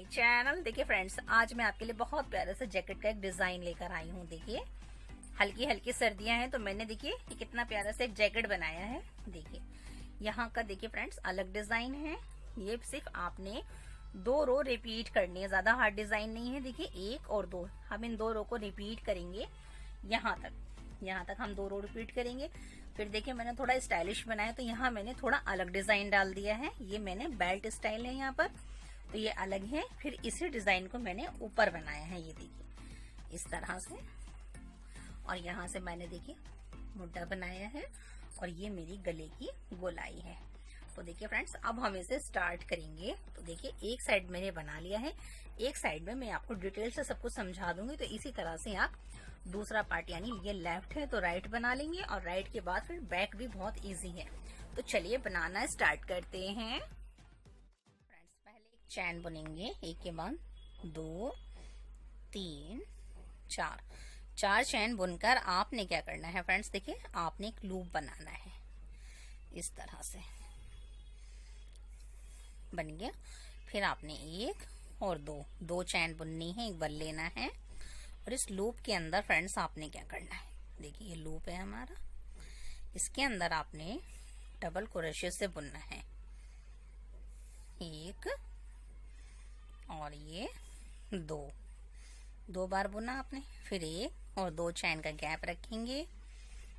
Channel. देखिए friends, आज मैं आपके लिए बहुत प्यारे से जैकेट का एक डिजाइन लेकर आई हूँ। देखिए हल्की हल्की सर्दियां हैं तो मैंने देखिए ये कितना प्यारा सा एक जैकेट बनाया है। देखिए यहाँ का देखिए फ्रेंड्स अलग डिजाइन है। ये सिर्फ आपने 2 रो रिपीट करनी है, ज्यादा हार्ड डिजाइन नहीं है। देखिए 1 और 2 हम इन 2 रो को रिपीट करेंगे यहाँ तक हम 2 रो रिपीट करेंगे। फिर देखिए मैंने थोड़ा स्टाइलिश बनाया तो यहाँ मैंने थोड़ा अलग डिजाइन डाल दिया है। ये मैंने बेल्ट स्टाइल है यहाँ पर, तो ये अलग है। फिर इसी डिजाइन को मैंने ऊपर बनाया है, ये देखिए इस तरह से। और यहाँ से मैंने देखिए मुड्ढा बनाया है और ये मेरी गले की गोलाई है। तो देखिए फ्रेंड्स, अब हम इसे स्टार्ट करेंगे। तो देखिए एक साइड मैंने बना लिया है, एक साइड में मैं आपको डिटेल से सब कुछ समझा दूंगी। तो इसी तरह से आप दूसरा पार्ट, यानी ये लेफ्ट है तो राइट बना लेंगे, और राइट के बाद फिर बैक भी बहुत इजी है। तो चलिए बनाना स्टार्ट करते हैं। फ्रेंड्स, पहले एक चैन बुनेंगे, एक के बाद 2 3 4 चैन बुनकर आपने क्या करना है फ्रेंड्स, देखिए आपने एक लूप बनाना है। इस तरह से बन गया। फिर आपने 1 और 2 चैन बुननी है, एक बल लेना है। और इस लूप के अंदर फ्रेंड्स आपने क्या करना है, देखिए ये लूप है हमारा, इसके अंदर आपने डबल क्रोशे से बुनना है। 1 और ये 2 बार बुना आपने। फिर 1 और 2 चैन का गैप रखेंगे।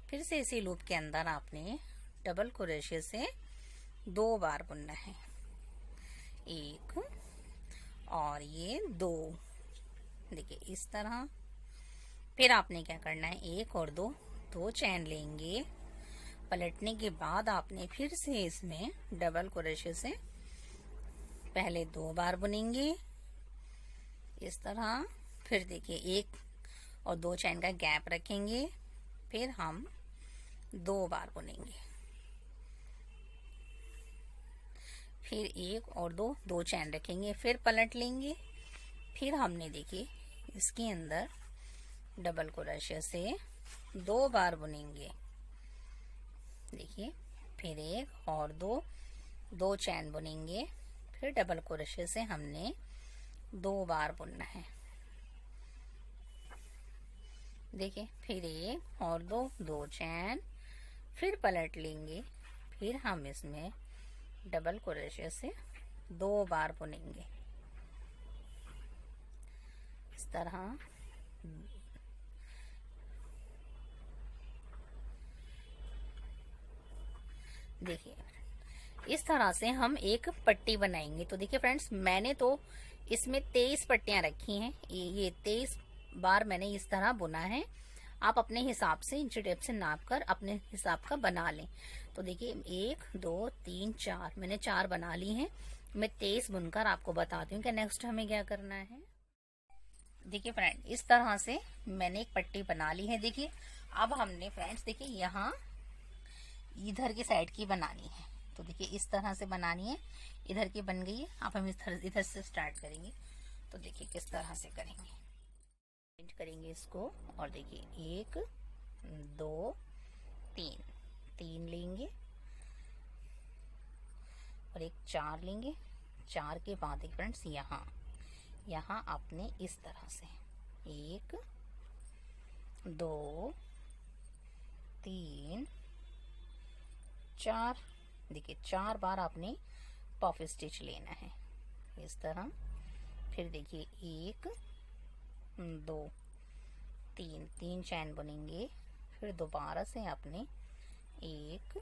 फिर से इसी लूप के अंदर आपने डबल क्रोशे से 2 बार बुनना है। 1 और ये 2, देखिए इस तरह। फिर आपने क्या करना है, 1 और 2 चैन लेंगे। पलटने के बाद आपने फिर से इसमें डबल क्रोशे से पहले 2 बार बुनेंगे इस तरह। फिर देखिए 1 और 2 चैन का गैप रखेंगे। फिर हम 2 बार बुनेंगे। फिर 1 और 2 चैन रखेंगे, फिर पलट लेंगे। फिर हमने देखिए इसके अंदर डबल क्रोशे से 2 बार बुनेंगे। देखिए फिर 1 और 2 चैन बुनेंगे। फिर डबल क्रोशे से हमने 2 बार बुनना है। देखिए फिर 1 और 2 चैन, फिर पलट लेंगे। फिर हम इसमें डबल क्रोशे से 2 बार बुनेंगे इस तरह। देखिए इस तरह से हम एक पट्टी बनाएंगे। तो देखिए फ्रेंड्स, मैंने तो इसमें 23 पट्टियां रखी हैं। ये 23 बार मैंने इस तरह बुना है। आप अपने हिसाब से इंची टेप से नाप कर अपने हिसाब का बना लें। तो देखिए 1 2 3 4 मैंने 4 बना ली हैं। मैं 23 बुनकर आपको बताती हूँ कि नेक्स्ट हमें क्या करना है। देखिए फ्रेंड, इस तरह से मैंने एक पट्टी बना ली है। देखिए अब हमने फ्रेंड्स देखिए यहाँ इधर की साइड की बनानी है। तो देखिए इस तरह से बनानी है। इधर की बन गई है। अब हम इधर से स्टार्ट करेंगे। तो देखिए किस तरह से करेंगे, पेंट करेंगे इसको। और देखिए 1 2 3 लेंगे और एक 4 लेंगे। 4 के बाद एक फ्रेंड्स यहाँ आपने इस तरह से 1 2 3 4, देखिए 4 बार आपने पफ स्टिच लेना है इस तरह। फिर देखिए 1 2 3 चैन बुनेंगे। फिर दोबारा से आपने 1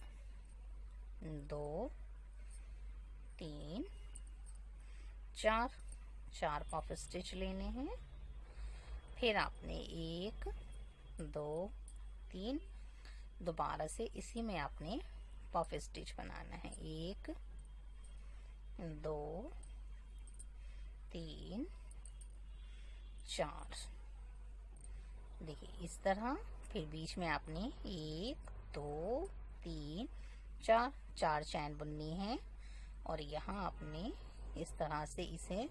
2 3 4 पफ स्टिच लेने हैं। फिर आपने 1 2 3 दोबारा से इसी में आपने पफ स्टिच बनाना है। 1 2 3 4, देखिए इस तरह। फिर बीच में आपने 1 2 3 4 चैन बुननी है और यहाँ आपने इस तरह से इसे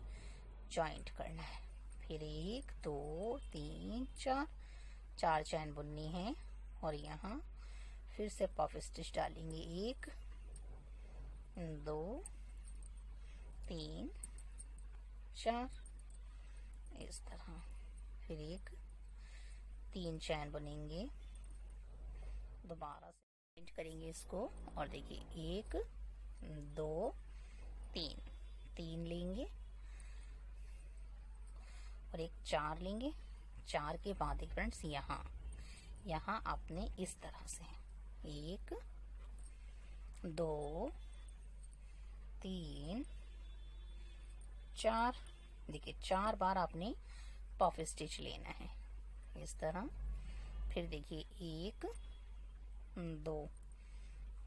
जॉइंट करना है। फिर 1 2 3 4 चैन बुननी है और यहाँ फिर से पफ स्टिच डालेंगे। 1 2 3 4, इस तरह। फिर एक 3 चैन बुनेंगे, दोबारा से पेंट करेंगे इसको और देखिए 1 2 3, 3 लेंगे और एक 4 लेंगे। 4 के बाद एक फ्रेंड्स यहाँ आपने इस तरह से 1 2 3 4, देखिए 4 बार आपने पफ स्टिच लेना है इस तरह। फिर देखिए 1 2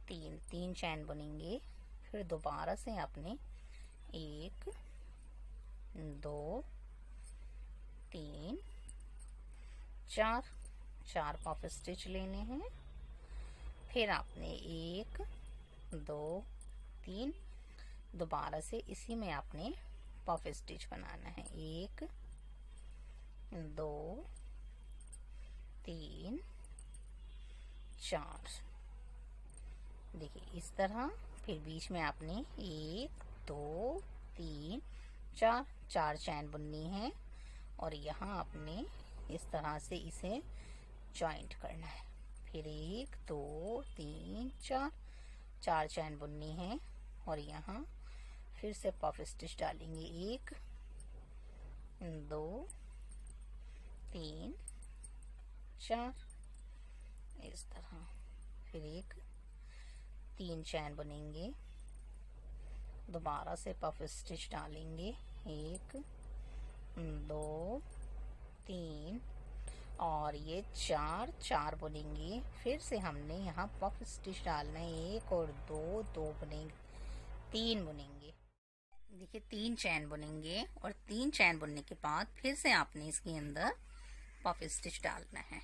3, 3 चैन बुनेंगे। फिर दोबारा से आपने 1 2 3 4, 4 पफ स्टिच लेने हैं। फिर आपने 1 2 3, दोबारा से इसी में आपने पफ स्टिच बनाना है। 1 2 3 4, देखिए इस तरह। फिर बीच में आपने 1 2 3 4, 4 चैन बुननी है और यहाँ आपने इस तरह से इसे जॉइंट करना है। फिर 1 2 3 4, 4 चैन बुननी है और यहाँ फिर से पफ स्टिच डालेंगे। 1 2 3 4, इस तरह। फिर एक 3 चैन बुनेंगे, दोबारा से पफ स्टिच डालेंगे। 1 2 3 और ये 4 4 बुनेंगे। फिर से हमने यहाँ पफ स्टिच डालना है। 1 और 2 2 बुनेंगे, 3 बुनेंगे। देखिए 3 चैन बुनेंगे और 3 चैन बुनने के बाद फिर से आपने इसके अंदर पफ स्टिच डालना है।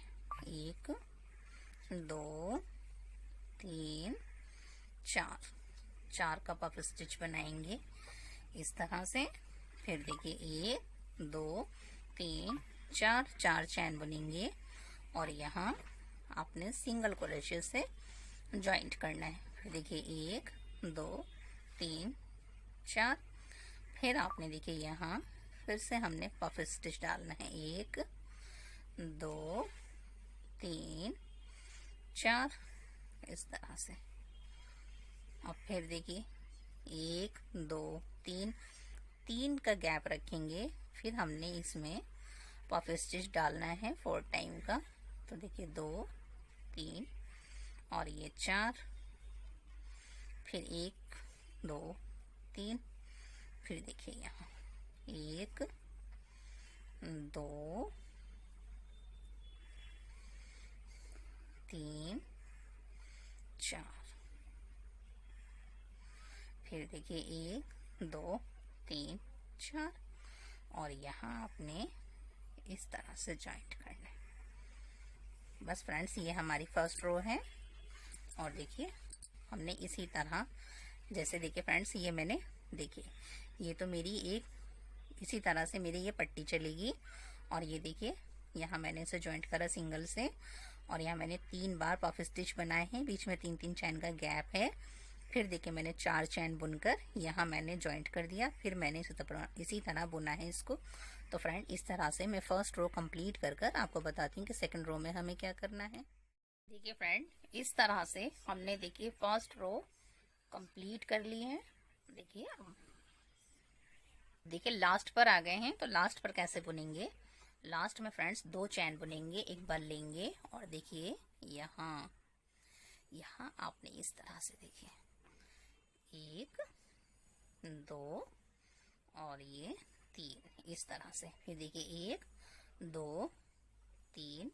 1 2 3 4, 4 का पफ स्टिच बनाएंगे इस तरह से। फिर देखिए 1 2 3 4, 4 चैन बुनेंगे और यहाँ आपने सिंगल क्रोशे से जॉइंट करना है। फिर देखिए 1 2 3 4, फिर आपने देखिए यहाँ फिर से हमने पफ स्टिच डालना है। 1 2 3 4, इस तरह से। अब फिर देखिए 1 2 3, 3 का गैप रखेंगे। फिर हमने इसमें पफ स्टिच डालना है 4 टाइम का। तो देखिए 2 3 और ये 4, फिर 1 2 3, फिर देखिए यहाँ 1 2 3 4, फिर देखिए 1 2 3 4 और यहाँ आपने इस तरह से जॉइंट करना है। बस फ्रेंड्स, ये हमारी फर्स्ट रो है और देखिए हमने इसी तरह, जैसे देखिए फ्रेंड्स, ये मैंने देखिए ये तो मेरी एक इसी तरह से मेरी ये पट्टी चलेगी और ये देखिए यहाँ मैंने इसे जॉइंट करा सिंगल से और यहाँ मैंने 3 बार पफ स्टिच बनाए हैं, बीच में 3 चैन का गैप है। फिर देखिए मैंने 4 चैन बुनकर यहाँ मैंने जॉइंट कर दिया। फिर मैंने इसी तरह बुना है इसको। तो फ्रेंड, इस तरह से मैं फर्स्ट रो कंप्लीट कर आपको बताती हूँ कि सेकंड रो में हमें क्या करना है। देखिए फ्रेंड, इस तरह से हमने देखिए फर्स्ट रो कंप्लीट कर ली है। देखिए लास्ट पर आ गए हैं। तो लास्ट पर कैसे बुनेंगे? लास्ट में फ्रेंड्स 2 चैन बुनेंगे, एक बार लेंगे और देखिए यहाँ आपने इस तरह से देखिए 1 2 और ये 3, इस तरह से। फिर देखिए 1 2 3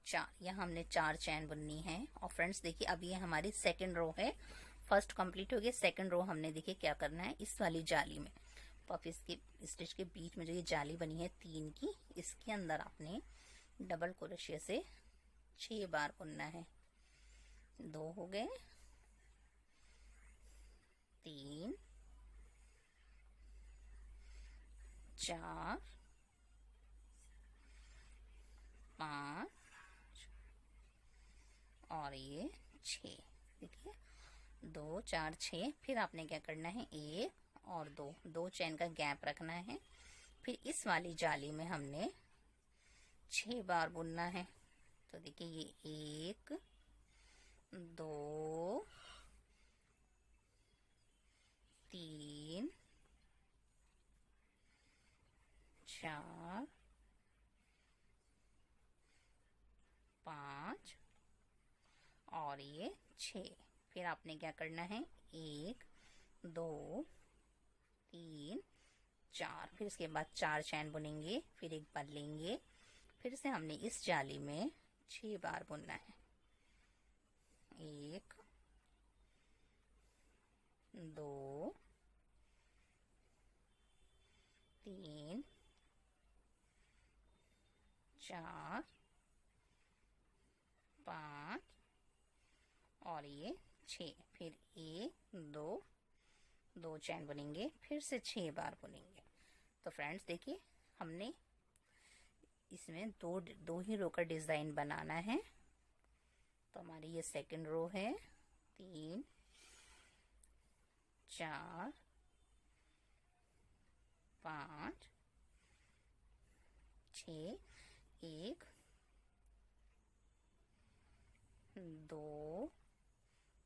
4, यहाँ हमने 4 चैन बुननी है। और फ्रेंड्स देखिए अब ये हमारी सेकंड रो है। फर्स्ट कंप्लीट हो गया, सेकंड रो हमने देखिए क्या करना है, इस वाली जाली में पफ स्टिच के बीच में जो ये जाली बनी है 3 की, इसके अंदर आपने डबल क्रोशे से 6 बार बुनना है। 2 हो गए, 3 4 5 और ये 6। देखिए 2 4 6। फिर आपने क्या करना है, 1 और 2 चैन का गैप रखना है फिर इस वाली जाली में हमने 6 बार बुनना है। तो देखिए ये 1 2 3 4 5 और ये 6। फिर आपने क्या करना है, 1 2 3 4, फिर इसके बाद 4 चैन बुनेंगे, फिर एक बार लेंगे, फिर से हमने इस जाली में 6 बार बुनना है। 1 2 3 4 5 और ये 6। फिर 1 2 चैन बुनेंगे, फिर से 6 बार बुनेंगे। तो फ्रेंड्स देखिए हमने इसमें दो ही रो का डिजाइन बनाना है। तो हमारी ये सेकंड रो है। 3 4 5 6 1 2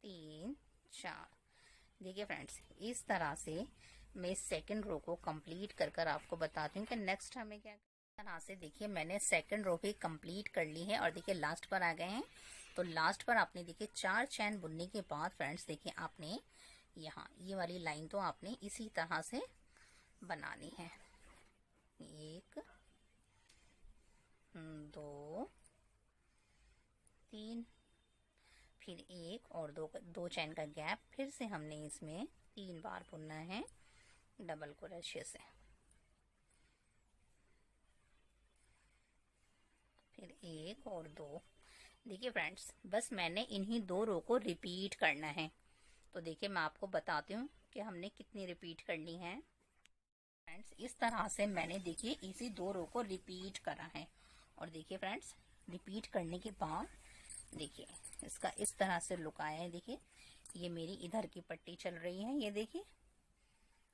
3 4। देखिए फ्रेंड्स इस तरह से मैं सेकंड रो को कंप्लीट कर आपको बताती हूँ कि नेक्स्ट हमें क्या तरह से। देखिए मैंने सेकंड रो भी कंप्लीट कर ली है और देखिए लास्ट पर आ गए हैं। तो लास्ट पर आपने देखिए 4 चैन बुनने के बाद फ्रेंड्स देखिए आपने यहाँ ये वाली लाइन तो आपने इसी तरह से बनानी है। 1 2 3 फिर 1 और 2 चैन का गैप, फिर से हमने इसमें 3 बार बुनना है डबल क्रोशे से। फिर 1 और 2। देखिए फ्रेंड्स बस मैंने इन्हीं 2 रो को रिपीट करना है। तो देखिए मैं आपको बताती हूँ कि हमने कितनी रिपीट करनी है। फ्रेंड्स इस तरह से मैंने देखिए इसी 2 रो को रिपीट करा है। और देखिए फ्रेंड्स रिपीट करने के बाद देखिए इसका इस तरह से लुक आया है। देखिए ये मेरी इधर की पट्टी चल रही है, ये देखिए।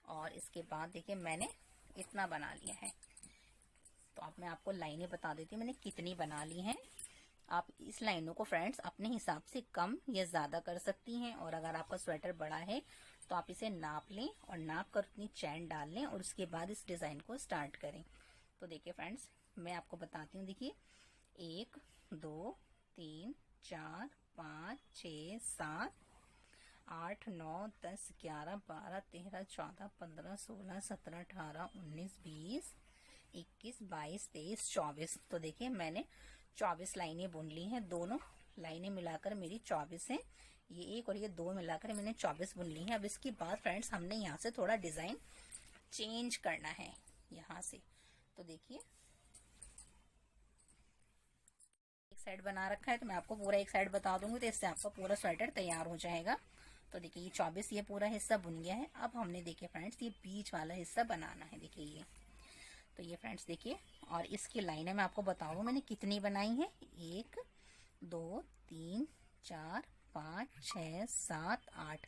और इसके बाद देखिए मैंने इतना बना लिया है। तो अब मैं आपको लाइनें बता देती हूँ मैंने कितनी बना ली हैं। आप इस लाइनों को फ्रेंड्स अपने हिसाब से कम या ज़्यादा कर सकती हैं। और अगर आपका स्वेटर बड़ा है तो आप इसे नाप लें और नाप कर उतनी चैन डाल लें और उसके बाद इस डिज़ाइन को स्टार्ट करें। तो देखिए फ्रेंड्स मैं आपको बताती हूँ। देखिए 1 2 3 4 5 6 7 8 9 10 11 12 13 14 15 16 17 18 19 20 21 22 23 24। तो देखिए मैंने 24 लाइनें बुन ली हैं। दोनों लाइनें मिलाकर मेरी 24 हैं। ये एक और ये 2 मिलाकर मैंने 24 बुन ली हैं। अब इसके बाद फ्रेंड्स हमने यहाँ से थोड़ा डिजाइन चेंज करना है यहाँ से। तो देखिए एक साइड बना रखा है तो मैं आपको पूरा एक साइड बता दूंगी, तो इससे आपका पूरा स्वेटर तैयार हो जाएगा। तो देखिए ये 24 ये पूरा हिस्सा बुन गया है। अब हमने देखिए फ्रेंड्स ये बीच वाला हिस्सा बनाना है। देखिए ये तो ये फ्रेंड्स देखिए और इसकी लाइनें मैं आपको बताऊंगा मैंने कितनी बनाई है। 1 2 3 4 5 6 7 8।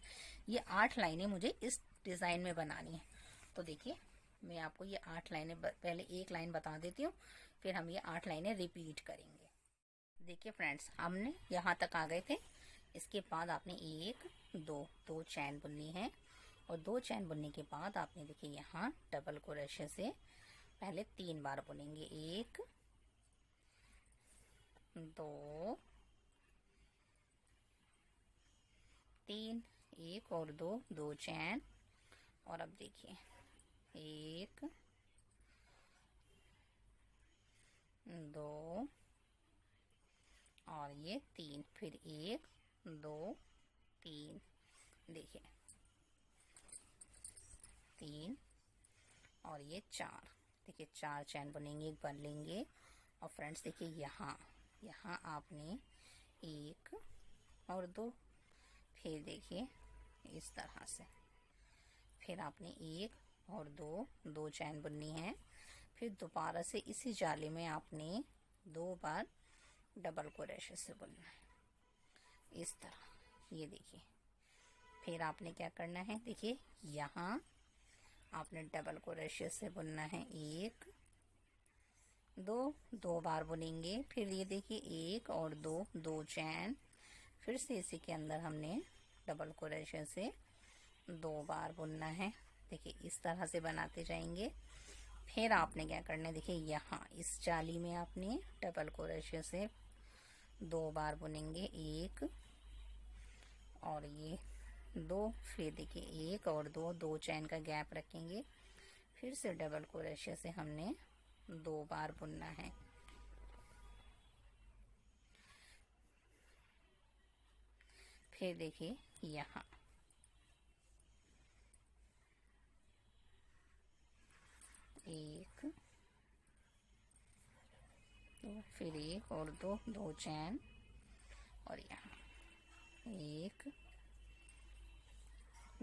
ये 8 लाइनें मुझे इस डिजाइन में बनानी है। तो देखिए मैं आपको ये 8 लाइनें पहले एक लाइन बता देती हूँ, फिर हम ये 8 लाइनें रिपीट करेंगे। देखिए फ्रेंड्स हमने यहाँ तक आ गए थे। इसके बाद आपने 1 2 चैन बुननी है और 2 चैन बुनने के बाद आपने देखिए यहाँ डबल क्रोशे से पहले 3 बार बुनेंगे। 1 2 3 1 और 2 चैन। और अब देखिए 1 2 और ये 3, फिर 1 2 3। देखिए 3 और ये 4। देखिए 4 चैन बुनेंगे, एक बार लेंगे और फ्रेंड्स देखिए यहाँ आपने 1 और 2, फिर देखिए इस तरह से, फिर आपने 1 और 2 चैन बुननी है। फिर दोबारा से इसी जाली में आपने 2 बार डबल क्रोशे से बुनना है इस तरह। ये देखिए फिर आपने क्या करना है, देखिए यहाँ आपने डबल क्रोशे से बुनना है। 1 2 बार बुनेंगे। फिर ये देखिए 1 और 2 चैन, फिर से इसी के अंदर हमने डबल क्रोशे से 2 बार बुनना है। देखिए इस तरह से बनाते जाएंगे। फिर आपने क्या करना है, देखिए यहाँ इस जाली में आपने डबल क्रोशे से 2 बार बुनेंगे। 1 और ये 2, फिर देखिए 1 और 2 चैन का गैप रखेंगे। फिर से डबल क्रोशे से हमने 2 बार बुनना है। फिर देखिए यहाँ 1 2, फिर 1 और 2 चैन, और यहाँ 1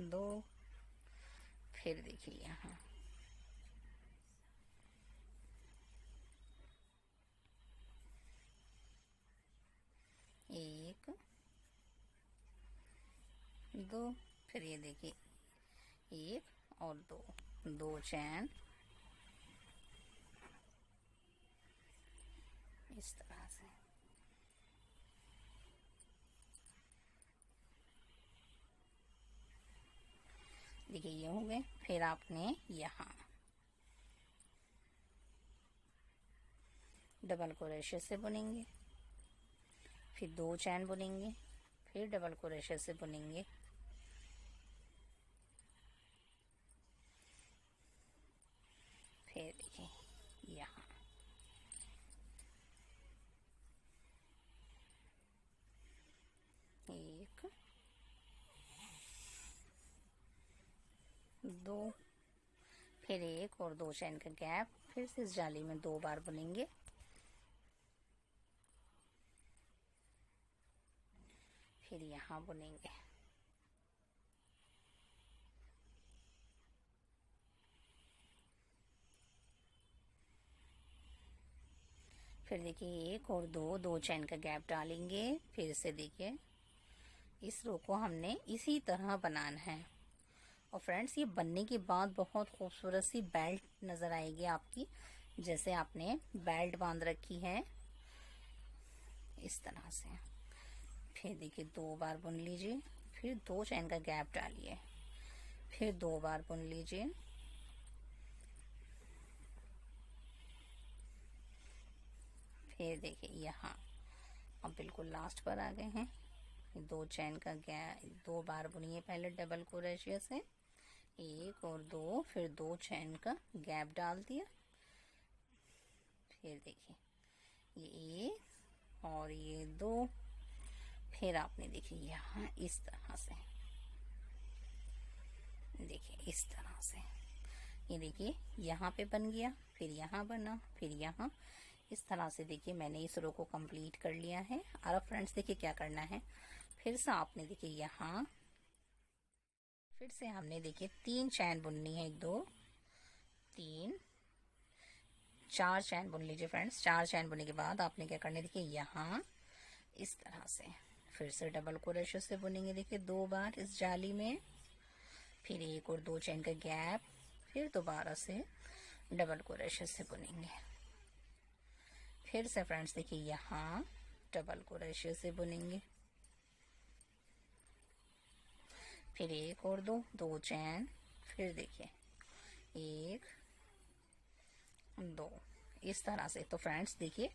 2, फिर देखिए यहाँ 1 2, फिर ये देखिए 1 और 2 चैन, इस तरह से। देखिए ये हो गए। फिर आपने यहाँ डबल क्रोशे से बुनेंगे, फिर 2 चैन बुनेंगे, फिर डबल क्रोशे से बुनेंगे। फिर देखिए यहाँ 1 2, फिर 1 और 2 चैन का गैप, फिर से इस जाली में 2 बार बुनेंगे। फिर यहाँ बुनेंगे। फिर देखिए 1 और 2 चैन का गैप डालेंगे। फिर से देखिए इस रो को हमने इसी तरह बनाना है। और फ्रेंड्स ये बनने के बाद बहुत खूबसूरत सी बेल्ट नज़र आएगी आपकी, जैसे आपने बेल्ट बांध रखी है, इस तरह से। फिर देखिए 2 बार बुन लीजिए, फिर 2 चैन का गैप डालिए, फिर 2 बार बुन लीजिए। फिर देखिए यहाँ अब बिल्कुल लास्ट पर आ गए हैं। 2 चैन का गैप, 2 बार बुनिए पहले डबल क्रोशे से, 1 और 2, फिर 2 चैन का गैप डाल दिया। फिर देखिए ये 1 और ये 2, फिर आपने देखिए यहाँ इस तरह से, देखिए इस तरह से ये देखिए यहाँ पे बन गया, फिर यहाँ बना, फिर यहाँ, इस तरह से देखिए मैंने इस रो को कंप्लीट कर लिया है। और अब फ्रेंड्स देखिए क्या करना है, फिर से आपने देखिए यहाँ फिर से हमने देखिए 3 चैन बुननी है। 1 2 3 4 चैन बुन लीजिए फ्रेंड्स। 4 चैन बुनने के बाद आपने क्या करना है, देखिए यहाँ इस तरह से फिर से डबल क्रोशे से बुनेंगे। देखिए 2 बार इस जाली में, फिर 1 और 2 चैन का गैप, फिर दोबारा से डबल क्रोशे से बुनेंगे। फिर से फ्रेंड्स देखिए यहाँ डबल क्रोशे से बुनेंगे, फिर 1 और 2 चैन, फिर देखिए 1 2, इस तरह से। तो फ्रेंड्स देखिए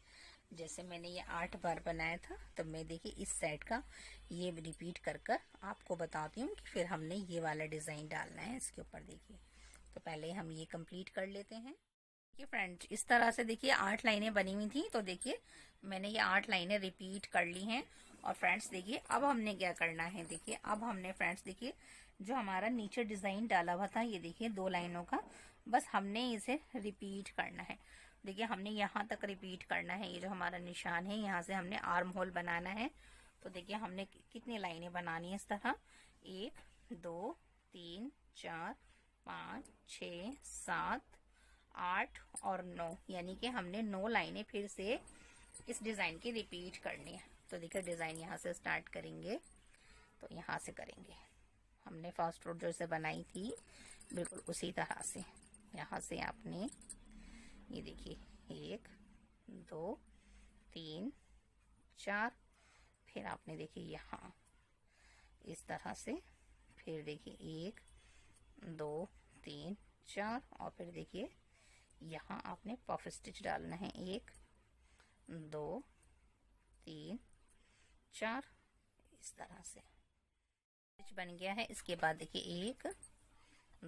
जैसे मैंने ये 8 बार बनाया था, तो मैं देखिए इस सेट का ये रिपीट कर कर आपको बताती हूँ कि फिर हमने ये वाला डिज़ाइन डालना है इसके ऊपर। देखिए तो पहले हम ये कंप्लीट कर लेते हैं। देखिए फ्रेंड्स इस तरह से देखिए 8 लाइनें बनी हुई थी, तो देखिए मैंने ये 8 लाइनें रिपीट कर ली हैं। और फ्रेंड्स देखिए अब हमने क्या करना है, देखिए अब हमने फ्रेंड्स देखिए जो हमारा नीचे डिज़ाइन डाला हुआ था, ये देखिए 2 लाइनों का, बस हमने इसे रिपीट करना है। देखिए हमने यहाँ तक रिपीट करना है। ये जो हमारा निशान है यहाँ से हमने आर्म होल बनाना है। तो देखिए हमने कितनी लाइनें बनानी है इस तरह, 1 2 3 4 5 6 7 8 और 9, यानी कि हमने 9 लाइनें फिर से इस डिज़ाइन की रिपीट करनी है। तो देखिए डिज़ाइन यहाँ से स्टार्ट करेंगे, तो यहाँ से करेंगे हमने फर्स्ट रो जैसे बनाई थी बिल्कुल उसी तरह से यहाँ से आपने ये देखिए 1 2 3 4, फिर आपने देखिए यहाँ इस तरह से, फिर देखिए 1 2 3 4 और फिर देखिए यहाँ आपने पफ स्टिच डालना है 1 2 3 4 इस तरह से स्टिच बन गया है। इसके बाद देखिए 1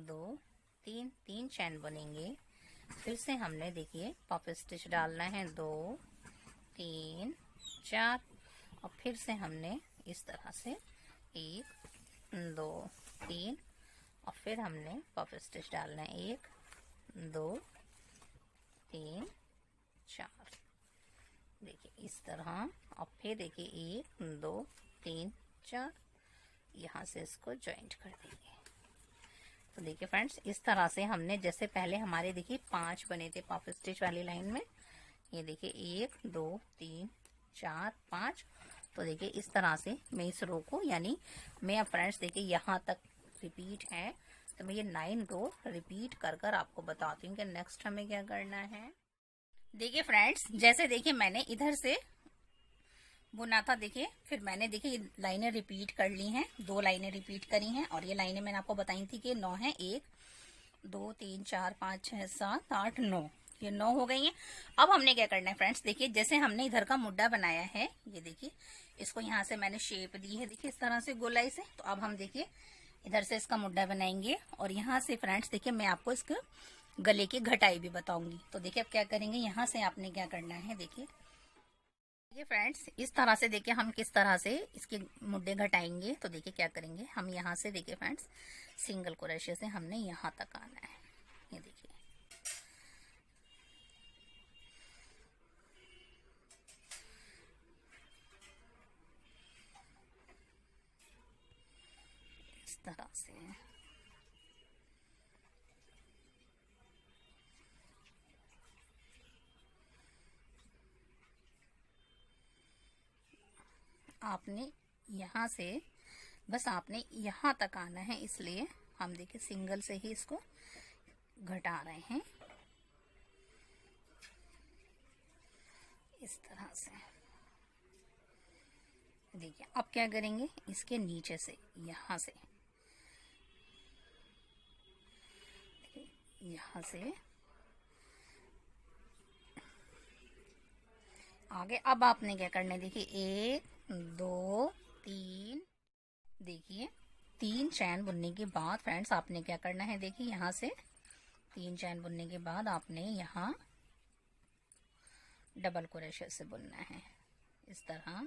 2 3 3 चैन बनेंगे, फिर से हमने देखिए पफ स्टिच डालना है 2 3 4 और फिर से हमने इस तरह से 1 2 3 और फिर हमने पफ स्टिच डालना है 1 2 3 4 देखिए इस तरह, और फिर देखिए 1 2 3 4 यहाँ से इसको जॉइंट कर देंगे। तो देखिए फ्रेंड्स इस तरह से हमने, जैसे पहले हमारे देखिए 5 बने थे पफ स्टिच वाली लाइन में, ये देखिए 1 2 3 4 5, तो देखिए इस तरह से मैं इस रो को, यानी मैं अब फ्रेंड्स देखिए यहाँ तक रिपीट है, तो मैं ये 9 रो रिपीट कर कर आपको बताती हूँ कि नेक्स्ट हमें क्या करना है। देखिए फ्रेंड्स जैसे देखिए मैंने इधर से बुना था, देखिए फिर मैंने देखिए ये लाइनें रिपीट कर ली हैं, 2 लाइनें रिपीट करी हैं, और ये लाइनें मैंने आपको बताई थी कि 9 है, 1 2 3 4 5 6 7 8 9, ये 9 हो गई हैं। अब हमने क्या करना है फ्रेंड्स, देखिए जैसे हमने इधर का मुड्डा बनाया है, ये देखिए इसको यहाँ से मैंने शेप दी है देखिए इस तरह से गोलाई से, तो अब हम देखिए इधर से इसका मुड्डा बनाएंगे, और यहाँ से फ्रेंड्स देखिए मैं आपको इसके गले की घटाई भी बताऊंगी। तो देखिए अब क्या करेंगे, यहाँ से आपने क्या करना है, देखिए फ्रेंड्स इस तरह से देखिए हम किस तरह से इसके मुड्डे घटाएंगे। तो देखिए क्या करेंगे, हम यहाँ से देखिए फ्रेंड्स सिंगल क्रोशे से हमने यहाँ तक आना है, ये देखिए इस तरह से। आपने यहाँ से बस आपने यहाँ तक आना है, इसलिए हम देखिए सिंगल से ही इसको घटा रहे हैं इस तरह से। देखिए अब क्या करेंगे, इसके नीचे से यहाँ से आगे। अब आपने क्या करना है, देखिए 1 2 3, देखिए 3 चैन बुनने के बाद फ्रेंड्स आपने क्या करना है, देखिए यहाँ से 3 चैन बुनने के बाद आपने यहाँ डबल क्रोशे से बुनना है इस तरह।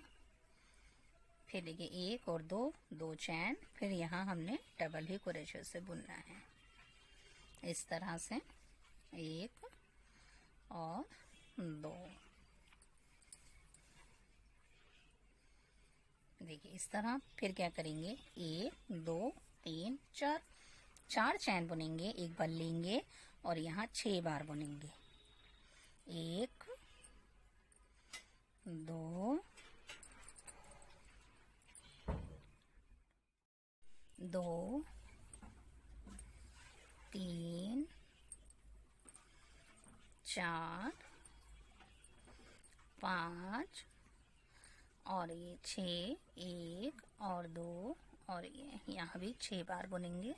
फिर देखिए 1 और 2 चैन, फिर यहाँ हमने डबल ही क्रोशे से बुनना है इस तरह से, 1 और 2। देखिए इस तरह। फिर क्या करेंगे, 1 2 3 4, 4 चैन बुनेंगे, एक बार लेंगे और यहाँ 6 बार बुनेंगे, 1 2 2 3 4 5 और ये 6, 1 और 2 और ये यहाँ भी 6 बार बुनेंगे,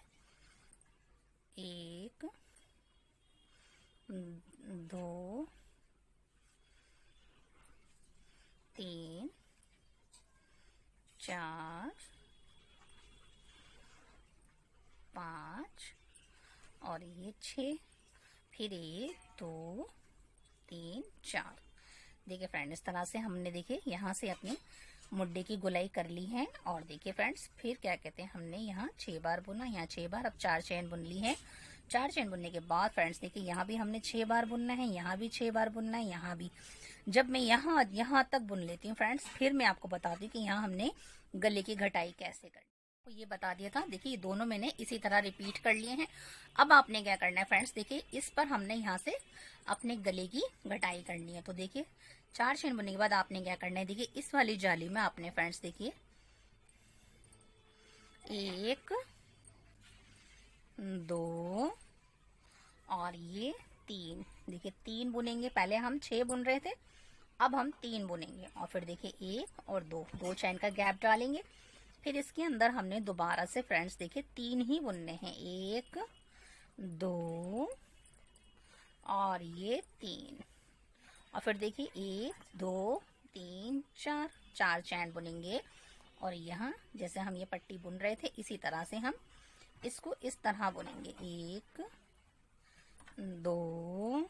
1 2 3 4 5 और ये 6, फिर 1 2 3 4। देखिए फ्रेंड इस तरह से हमने देखिए यहाँ से अपने मुड्डे की गुलाई कर ली है। और देखिए फ्रेंड्स फिर क्या कहते हैं, हमने यहाँ 6 बार बुना, यहाँ 6 बार, अब 4 चैन बुन ली है। 4 चैन बुनने के बाद फ्रेंड्स देखिए यहाँ भी हमने 6 बार बुनना है, यहाँ भी 6 बार बुनना है, यहाँ भी। जब मैं यहाँ तक बुन लेती हूँ फ्रेंड्स, फिर मैं आपको बताती हूँ कि यहाँ हमने गले की घटाई कैसे करनी, तो ये बता दिया था। देखिए ये दोनों मैंने इसी तरह रिपीट कर लिए हैं। अब आपने क्या करना है फ्रेंड्स, देखिए इस पर हमने यहाँ से अपने गले की घटाई करनी है। तो देखिए 4 चैन बुनने के बाद आपने क्या करना है, देखिए इस वाली जाली में आपने फ्रेंड्स देखिए 1 2 और ये 3। देखिए 3 बुनेंगे, पहले हम 6 बुन रहे थे, अब हम 3 बुनेंगे। और फिर देखिए 1 और 2 चैन का गैप डालेंगे। फिर इसके अंदर हमने दोबारा से फ्रेंड्स देखिए 3 ही बुनने हैं, 1 2 और ये 3। और फिर देखिए 1 2 3 4 चैन बुनेंगे। और यहाँ जैसे हम ये पट्टी बुन रहे थे इसी तरह से हम इसको इस तरह बुनेंगे, 1 2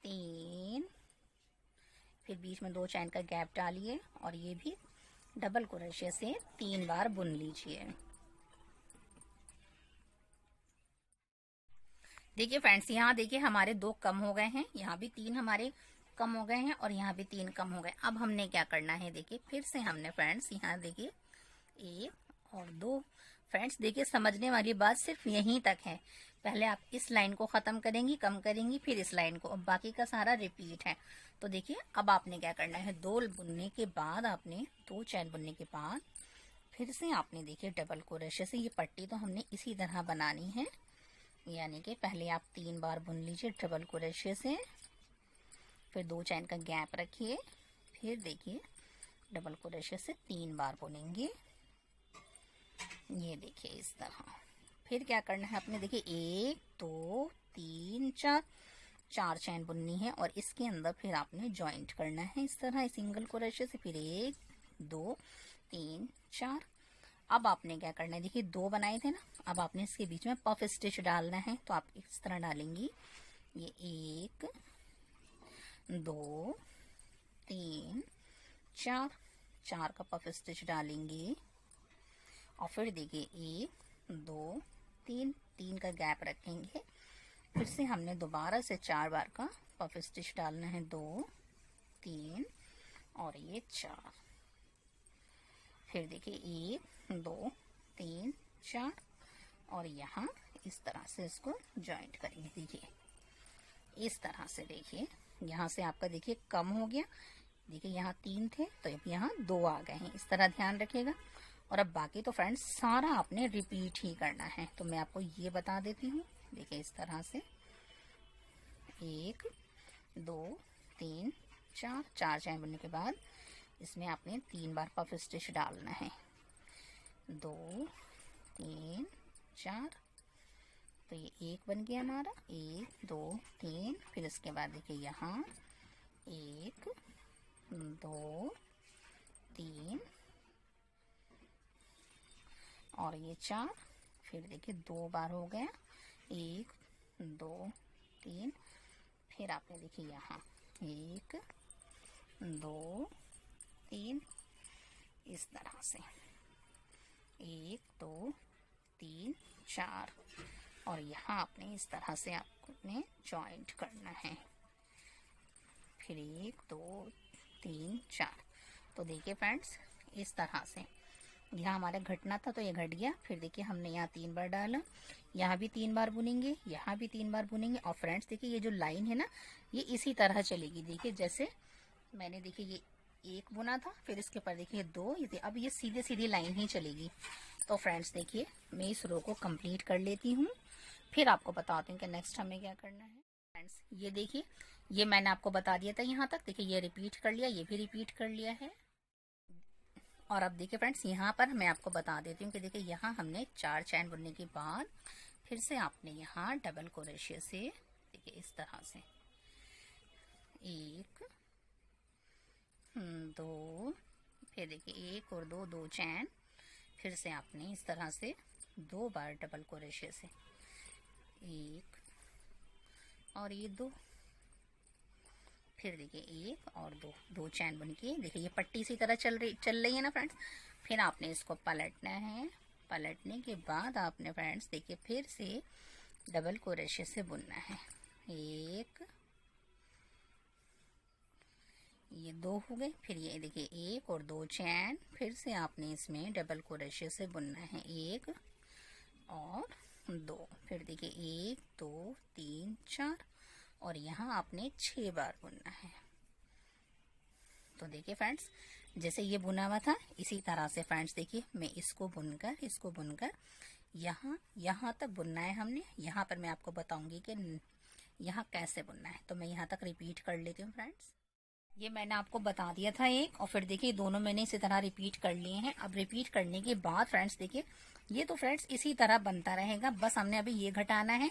3, फिर बीच में 2 चैन का गैप डालिए और ये भी डबल क्रोशे से 3 बार बुन लीजिए। देखिए फ्रेंड्स, यहाँ देखिए हमारे 2 कम हो गए हैं, यहाँ भी 3 हमारे कम हो गए हैं और यहाँ भी 3 कम हो गए। अब हमने क्या करना है, देखिए फिर से हमने फ्रेंड्स यहाँ देखिए 1 और 2। फ्रेंड्स देखिए समझने वाली बात सिर्फ यहीं तक है। पहले आप इस लाइन को खत्म करेंगी, कम करेंगी, फिर इस लाइन को, अब बाकी का सारा रिपीट है। तो देखिए अब आपने क्या करना है, 2 बुनने के बाद आपने 2 चैन बुनने के बाद फिर से आपने देखिए डबल क्रोशे से ये पट्टी तो हमने इसी तरह बनानी है। यानी कि पहले आप 3 बार बुन लीजिए डबल क्रोशे से, फिर 2 चैन का गैप रखिए, फिर देखिए डबल क्रोशे से 3 बार बुनेंगे। ये देखिए इस तरह। फिर क्या करना है अपने, देखिए 1 2 3 4 चैन बुननी है और इसके अंदर फिर आपने जॉइंट करना है इस तरह सिंगल क्रोशे से। फिर 1 2 3 4। अब आपने क्या करना है, देखिए 2 बनाए थे ना, अब आपने इसके बीच में पफ स्टिच डालना है। तो आप इस तरह डालेंगी, ये 1 2 3 4 का पफ स्टिच डालेंगी। और फिर देखिए 1 2 3 का गैप रखेंगे। फिर से हमने दोबारा से 4 बार का पफ स्टिच डालना है, 2 3 और ये 4। फिर देखिए 1 2 3 4 और यहाँ इस तरह से इसको जॉइंट करेंगे। देखिए इस तरह से, देखिए यहाँ से आपका देखिए कम हो गया। देखिए यहाँ 3 थे तो अब यहाँ 2 आ गए हैं, इस तरह ध्यान रखिएगा। और अब बाकी तो फ्रेंड्स सारा आपने रिपीट ही करना है। तो मैं आपको ये बता देती हूँ, देखिए इस तरह से 1 2 3 4 चैन बनने के बाद इसमें आपने 3 बार पफ स्टिच डालना है, 2 3 4। तो ये 1 बन गया हमारा, 1 2 3। फिर इसके बाद देखिए यहाँ 1 2 3 और ये 4। फिर देखिए 2 बार हो गया, 1 2 3। फिर आपने देखिए यहाँ 1 2 3 इस तरह से 1 2 3 4 और यहाँ आपने इस तरह से आपने जॉइंट करना है। फिर 1 2 3 4। तो देखिए फ्रेंड्स इस तरह से यहाँ हमारा घटना था तो ये घट गया। फिर देखिए हमने यहाँ 3 बार डाला, यहाँ भी 3 बार बुनेंगे, यहाँ भी 3 बार बुनेंगे। और फ्रेंड्स देखिए ये जो लाइन है ना ये इसी तरह चलेगी। देखिए जैसे मैंने देखिए ये 1 बुना था, फिर इसके ऊपर देखिए 2, ये अब ये सीधे सीधी लाइन ही चलेगी। तो फ्रेंड्स देखिए मैं इस रो को कंप्लीट कर लेती हूँ, फिर आपको बताती हूँ कि नेक्स्ट हमें क्या करना है। फ्रेंड्स ये देखिए ये मैंने आपको बता दिया था यहाँ तक। देखिए ये रिपीट कर लिया, ये भी रिपीट कर लिया है। और अब देखिए फ्रेंड्स यहाँ पर मैं आपको बता देती हूँ कि देखिए यहाँ हमने 4 चैन बुनने के बाद फिर से आपने यहाँ डबल क्रोशे से देखिए इस तरह से 1 2, फिर देखिए 1 और 2 चैन, फिर से आपने इस तरह से 2 बार डबल क्रोशे से 1 और ये 2। फिर देखिए 1 और 2 चैन बन के देखिए ये पट्टी इसी तरह चल रही है ना फ्रेंड्स। फिर आपने इसको पलटना है, पलटने के बाद आपने फ्रेंड्स देखिए फिर से डबल क्रोशे से बुनना है। 1 ये 2 हो गए। फिर ये देखिए 1 और 2 चैन, फिर से आपने इसमें डबल क्रोशे से बुनना है 1 और 2। फिर देखिए 1 2 3 4 और यहाँ आपने 6 बार बुनना है। तो देखिए फ्रेंड्स जैसे ये बुना हुआ था इसी तरह से फ्रेंड्स देखिए मैं इसको बुनकर यहाँ तक बुनना है हमने। यहाँ पर मैं आपको बताऊंगी कि यहाँ कैसे बुनना है। तो मैं यहाँ तक रिपीट कर लेती हूँ फ्रेंड्स। ये मैंने आपको बता दिया था एक, और फिर देखिए दोनों मैंने इसी तरह रिपीट कर लिए हैं। अब रिपीट करने के बाद फ्रेंड्स देखिए ये तो फ्रेंड्स इसी तरह बनता रहेगा, बस हमने अभी ये घटाना है।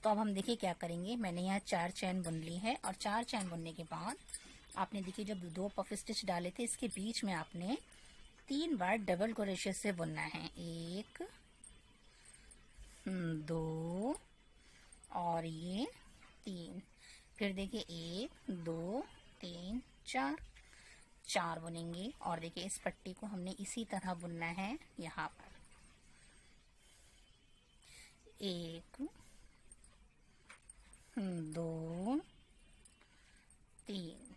तो अब हम देखिए क्या करेंगे। मैंने यहाँ 4 चैन बुन ली है, और 4 चैन बुनने के बाद आपने देखिए जब 2 पफ स्टिच डाले थे, इसके बीच में आपने 3 बार डबल क्रोशे से बुनना है। 1 2 और ये 3। फिर देखिए 1 2 3 4 बुनेंगे, और देखिए इस पट्टी को हमने इसी तरह बुनना है। यहाँ पर 1 2 3,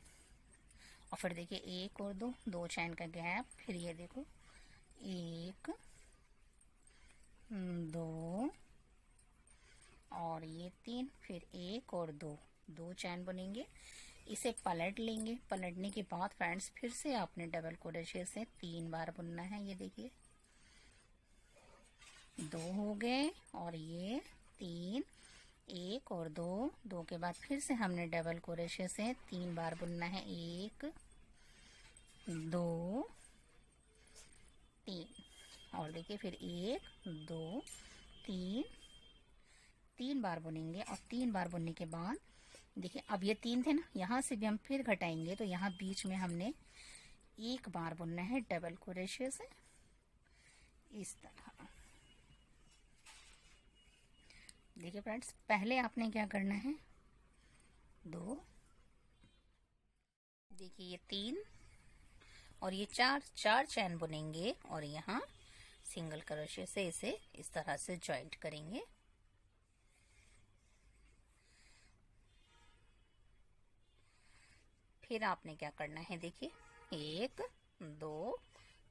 और फिर देखिए 1 और 2 चैन का गैप। फिर ये देखो 1 2 और ये 3, फिर 1 और 2 चैन बुनेंगे। इसे पलट लेंगे। पलटने के बाद फ्रेंड्स फिर से आपने डबल क्रोशे से 3 बार बुनना है। ये देखिए 2 हो गए, और ये 3, 1 और 2 के बाद फिर से हमने डबल क्रोशे से 3 बार बुनना है। 1 2 3, और देखिए फिर 1 2 3 बार बुनेंगे, और 3 बार बुनने के बाद देखिए अब ये 3 थे ना, यहाँ से भी हम फिर घटाएंगे। तो यहाँ बीच में हमने 1 बार बुनना है डबल क्रोशे से, इस तरह। देखिए फ्रेंड्स पहले आपने क्या करना है, 2, देखिए ये 3 और ये 4 चैन बुनेंगे, और यहाँ सिंगल क्रोशे से इसे इस तरह से जॉइंट करेंगे। फिर आपने क्या करना है, देखिए 1 2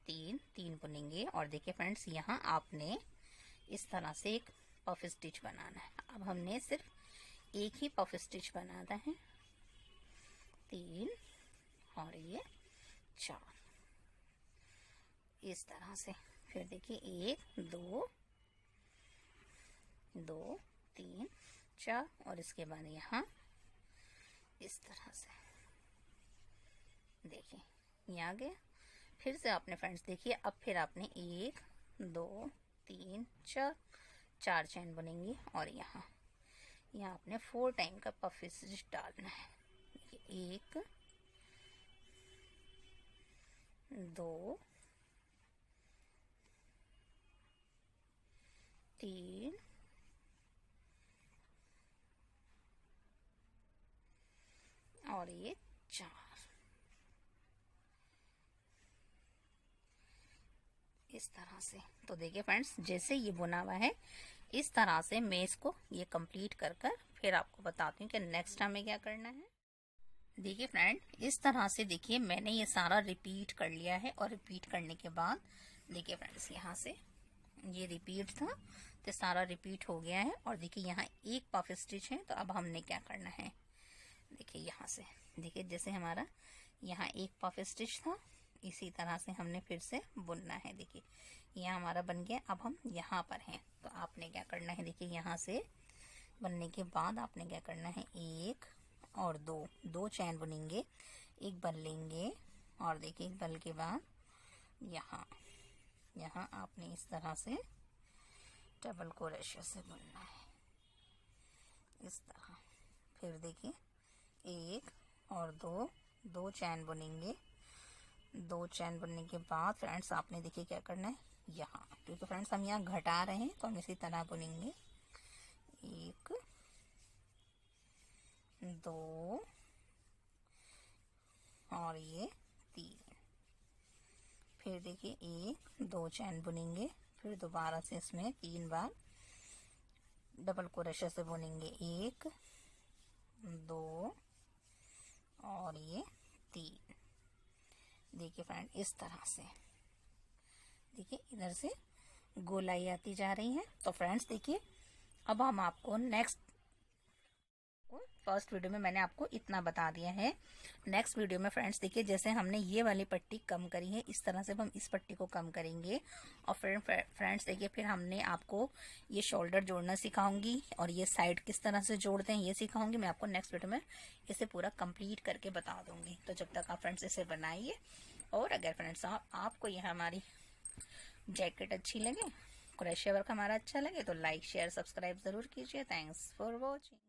3 बुनेंगे, और देखिए फ्रेंड्स यहाँ आपने इस तरह से एक पफ स्टिच बनाना है। अब हमने सिर्फ एक ही पफ स्टिच बनाना है। 3 और ये 4, इस तरह से। फिर देखिए 1 2 3 4, और इसके बाद यहाँ इस तरह से देखिए ये आ गया। फिर से आपने फ्रेंड्स देखिए अब फिर आपने 1 2 3 4 चैन बुनेंगी, और यहाँ आपने 4 टाइम का पफ स्टिच डालना है। 1 2 3 और ये 4, इस तरह से। तो देखिए फ्रेंड्स जैसे ये बुना हुआ है इस तरह से मैं इसको ये कंप्लीट कर फिर आपको बताती हूँ कि नेक्स्ट हमें क्या करना है। देखिए फ्रेंड इस तरह से देखिए मैंने ये सारा रिपीट कर लिया है, और रिपीट करने के बाद देखिए फ्रेंड्स यहाँ से ये रिपीट था तो सारा रिपीट हो गया है, और देखिए यहाँ एक पफ स्टिच है। तो अब हमने क्या करना है, देखिए यहाँ से देखिए जैसे हमारा यहाँ एक पफ स्टिच था इसी तरह से हमने फिर से बुनना है। देखिए यहाँ हमारा बन गया। अब हम यहाँ पर हैं तो आपने क्या करना है, देखिए यहाँ से बनने के बाद आपने क्या करना है, 1 और 2 चैन बुनेंगे, एक बल लेंगे, और देखिए एक बल के बाद यहाँ आपने इस तरह से डबल क्रोशे से बुनना है, इस तरह। फिर देखिए 1 और 2 चैन बुनेंगे। 2 चैन बुनने के बाद फ्रेंड्स आपने देखिए क्या करना है, यहाँ क्योंकि फ्रेंड्स हम यहाँ घटा रहे हैं तो हम इसी तरह बुनेंगे। 1 2 और ये 3। फिर देखिए 1 2 चैन बुनेंगे, फिर दोबारा से इसमें 3 बार डबल क्रोशे से बुनेंगे। 1 2 और ये 3। देखिए फ्रेंड इस तरह से देखिए इधर से गोलाई आती जा रही है। तो फ्रेंड्स देखिए अब हम आपको नेक्स्ट आपको फर्स्ट वीडियो में मैंने आपको इतना बता दिया है। नेक्स्ट वीडियो में फ्रेंड्स देखिए, जैसे हमने ये वाली पट्टी कम करी है, इस तरह से हम इस पट्टी को कम करेंगे। और फिर फ्रेंड्स देखिए, फिर हमने आपको ये शोल्डर जोड़ना सिखाऊंगी और ये साइड किस तरह से जोड़ते हैं ये सिखाऊंगी। मैं आपको नेक्स्ट वीडियो में इसे पूरा कंप्लीट करके बता दूंगी। तो जब तक आप फ्रेंड्स इसे बनाइए, और अगर फ्रेंड्स आपको ये हमारी जैकेट अच्छी लगे, क्रोशिया वर्क हमारा अच्छा लगे, तो लाइक शेयर सब्सक्राइब जरूर कीजिए। Thanks for watching.